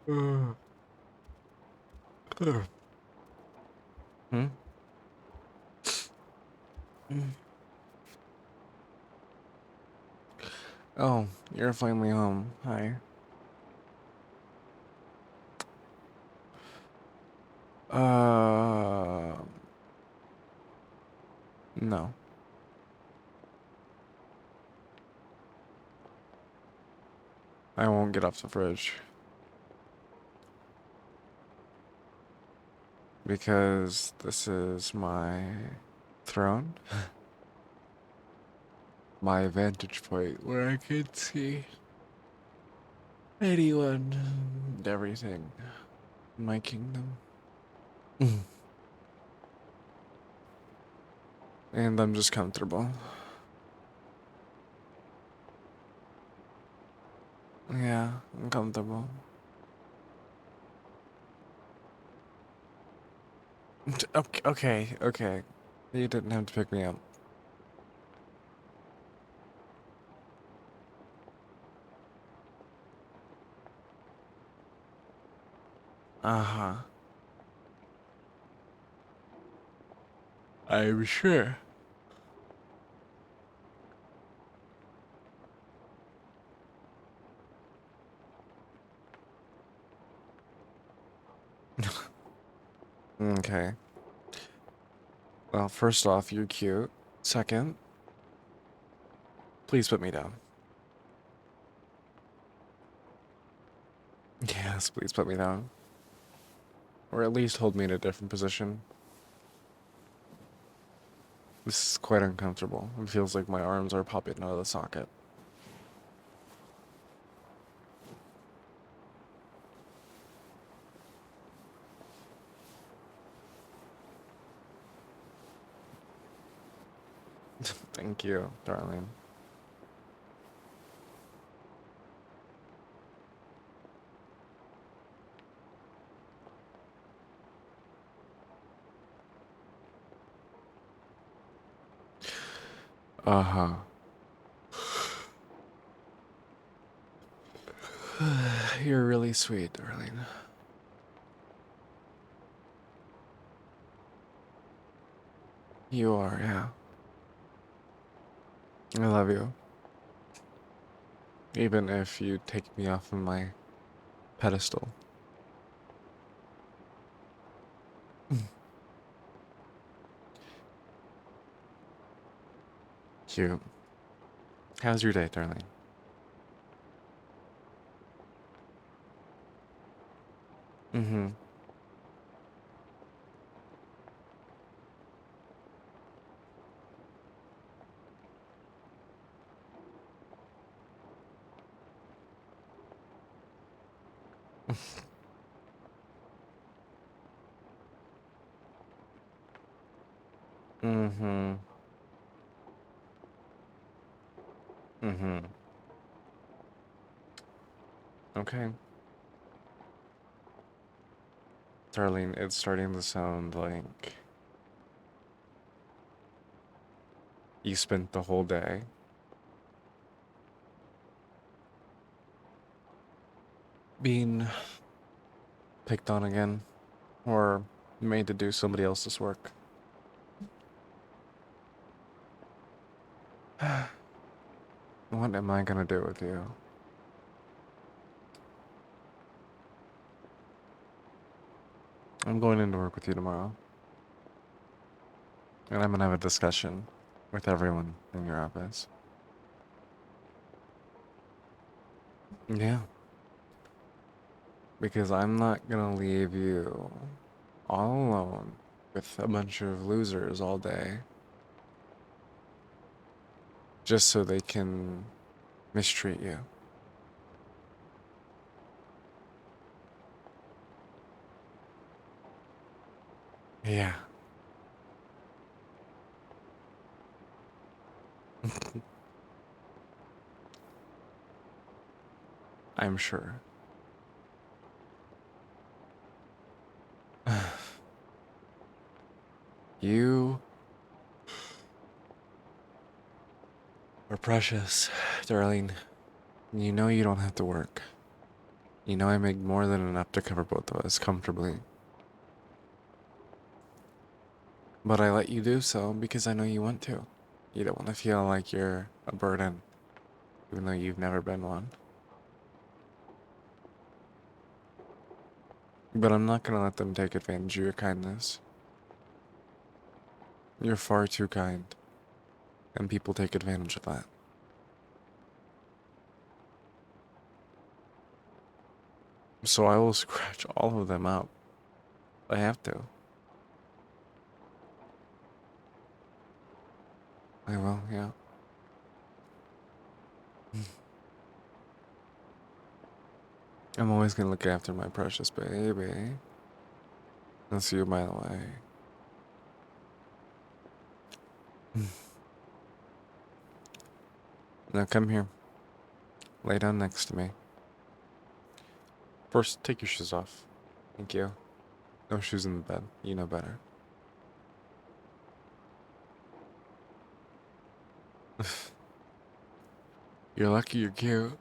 Hmm? Oh, you're finally home. Hi. Uh, no. I won't get off the fridge. Because this is my throne. My vantage point where I can see anyone and everything in my kingdom. And I'm just comfortable. Yeah, I'm comfortable. Okay, okay, okay. You didn't have to pick me up. Uh-huh. I'm sure. Okay. Well, first off, you're cute. Second, please put me down. Yes, please put me down. Or at least hold me in a different position. This is quite uncomfortable. It feels like my arms are popping out of the socket. Thank you, darling. Uh-huh. You're really sweet, darling. You are, yeah. I love you. Even if you take me off of my pedestal. Cute. How's your day, darling? Mm-hmm. Mm-hmm. Mm-hmm. Okay. Darling, it's starting to sound like you spent the whole day being picked on again or made to do somebody else's work. What am I gonna do with you? I'm going into work with you tomorrow, and I'm gonna have a discussion with everyone in your office. Yeah, because I'm not gonna leave you all alone with a bunch of losers all day just so they can mistreat you. Yeah, I'm sure. You are precious, darling. You know you don't have to work. You know I make more than enough to cover both of us comfortably. But I let you do so because I know you want to. You don't want to feel like you're a burden, even though you've never been one. But I'm not gonna let them take advantage of your kindness. You're far too kind, and people take advantage of that. So I will scratch all of them out. I have to. I will, yeah. I'm always gonna look after my precious baby. That's you, by the way. Now come here. Lay down next to me. First, take your shoes off. Thank you. No shoes in the bed. You know better. You're lucky you're cute.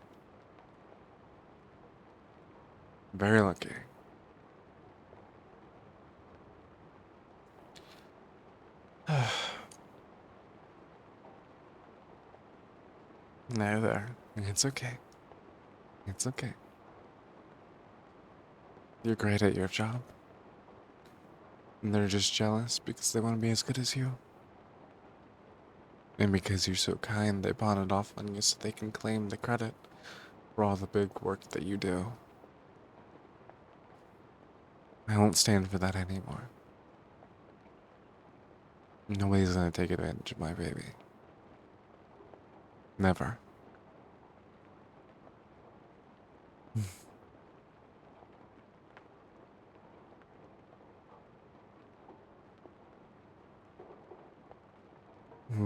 Very lucky. There. It's okay. It's okay. You're great at your job. And they're just jealous because they want to be as good as you. And because you're so kind, they pawn it off on you so they can claim the credit for all the big work that you do. I won't stand for that anymore. Nobody's gonna take advantage of my baby. Never.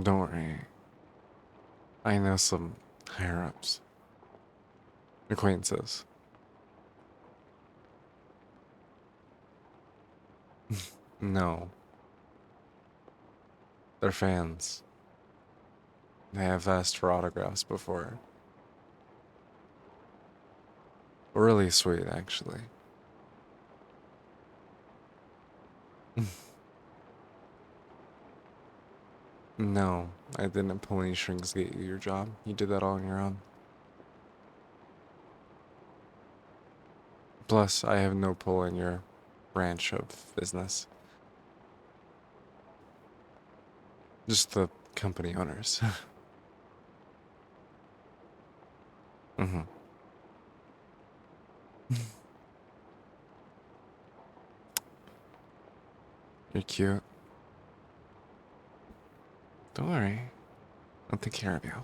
Don't worry. I know some higher ups. Acquaintances. No. They're fans. They have asked for autographs before. Really sweet, actually. No, I didn't pull any strings to get you your job. You did that all on your own. Plus, I have no pull in your branch of business. Just the company owners. hmm You're cute. Don't worry. I'll take care of you.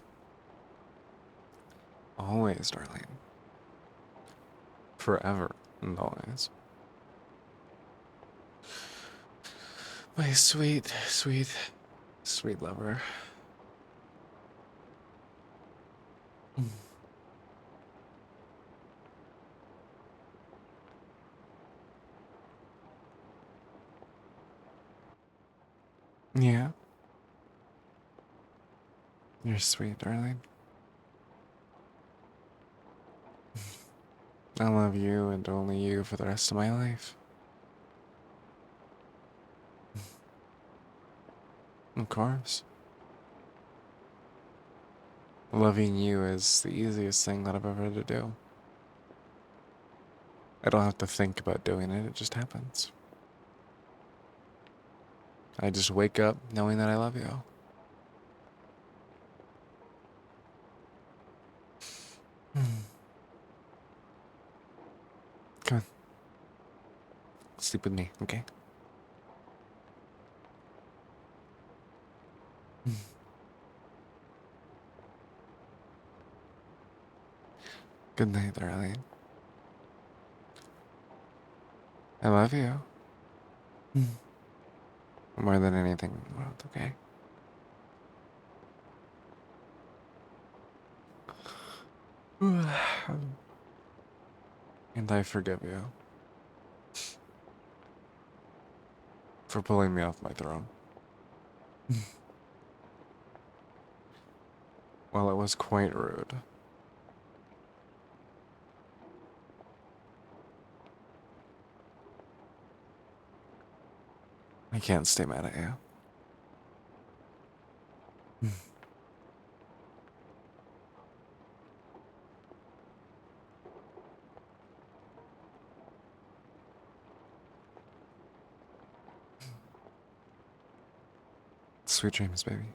Always, darling. Forever and always. My sweet, sweet, sweet lover. Yeah, you're sweet, darling. I love you and only you for the rest of my life. Of course. Loving you is the easiest thing that I've ever had to do. I don't have to think about doing it, it just happens. I just wake up knowing that I love you. Come on, sleep with me, okay? Good night, darling. I love you. More than anything in the world, okay? And I forgive you for pulling me off my throne. Well, it was quite rude. I can't stay mad at you. Sweet dreams, baby.